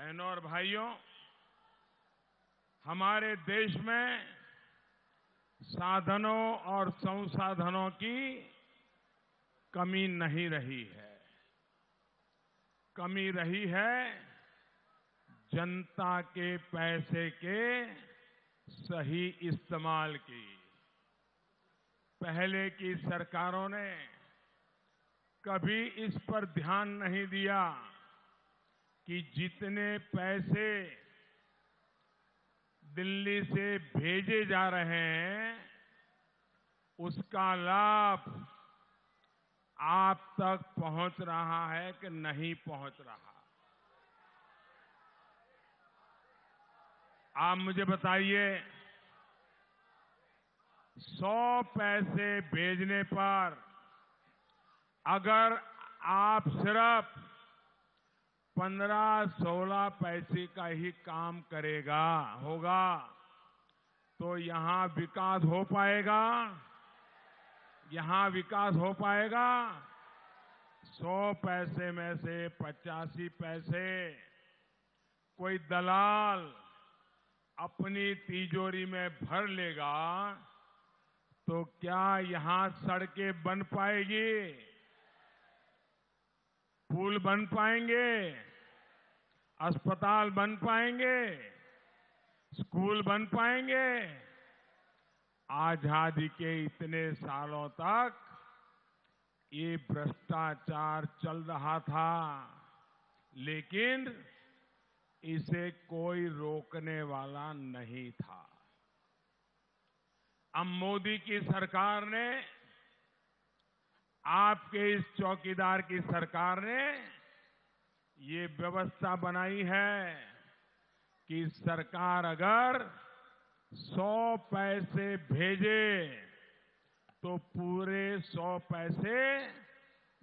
बहनों और भाइयों, हमारे देश में साधनों और संसाधनों की कमी नहीं रही है। कमी रही है जनता के पैसे के सही इस्तेमाल की। पहले की सरकारों ने कभी इस पर ध्यान नहीं दिया कि जितने पैसे दिल्ली से भेजे जा रहे हैं उसका लाभ आप तक पहुंच रहा है कि नहीं पहुंच रहा। आप मुझे बताइए, 100 पैसे भेजने पर अगर आप सिर्फ 15-16 पैसे का ही काम होगा तो यहां विकास हो पाएगा? यहां विकास हो पाएगा? 100 पैसे में से 85 पैसे कोई दलाल अपनी तिजोरी में भर लेगा तो क्या यहां सड़कें बन पाएगी? पुल बन पाएंगे? अस्पताल बन पाएंगे? स्कूल बन पाएंगे? आजादी के इतने सालों तक ये भ्रष्टाचार चल रहा था, लेकिन इसे कोई रोकने वाला नहीं था। अब मोदी की सरकार ने, आपके इस चौकीदार की सरकार ने ये व्यवस्था बनाई है कि सरकार अगर 100 पैसे भेजे तो पूरे 100 पैसे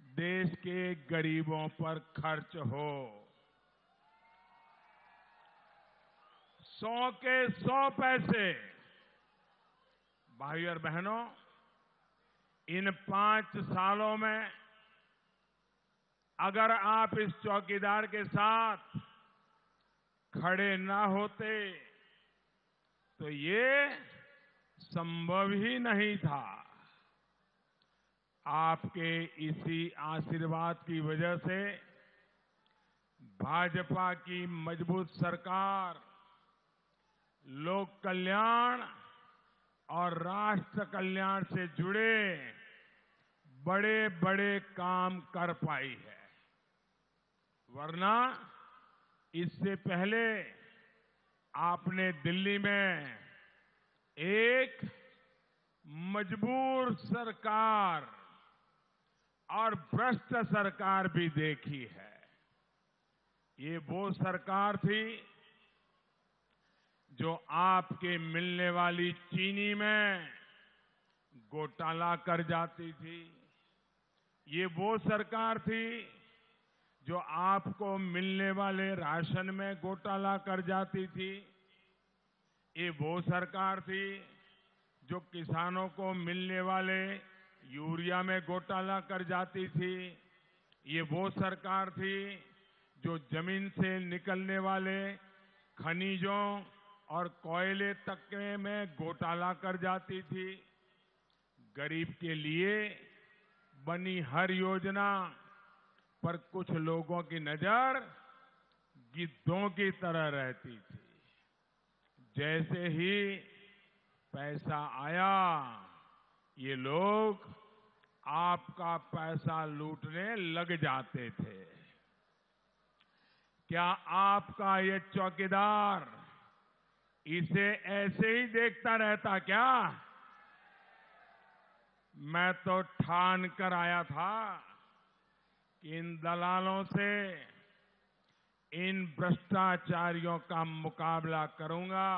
देश के गरीबों पर खर्च हो। 100 के 100 पैसे। भाइयों और बहनों, इन 5 सालों में अगर आप इस चौकीदार के साथ खड़े ना होते तो ये संभव ही नहीं था। आपके इसी आशीर्वाद की वजह से भाजपा की मजबूत सरकार लोक कल्याण और राष्ट्र कल्याण से जुड़े बड़े बड़े काम कर पाई है। वरना इससे पहले आपने दिल्ली में एक मजबूर सरकार और भ्रष्ट सरकार भी देखी है। ये वो सरकार थी जो आपके मिलने वाली चीनी में घोटाला कर जाती थी। ये वो सरकार थी जो आपको मिलने वाले राशन में घोटाला कर जाती थी। ये वो सरकार थी जो किसानों को मिलने वाले यूरिया में घोटाला कर जाती थी। ये वो सरकार थी जो जमीन से निकलने वाले खनिजों और कोयले तक में घोटाला कर जाती थी। गरीब के लिए बनी हर योजना पर कुछ लोगों की नजर गिद्धों की तरह रहती थी। जैसे ही पैसा आया, ये लोग आपका पैसा लूटने लग जाते थे। क्या आपका ये चौकीदार इसे ऐसे ही देखता रहता क्या? मैं तो ठान कर आया था कि इन दलालों से, इन भ्रष्टाचारियों का मुकाबला करूंगा।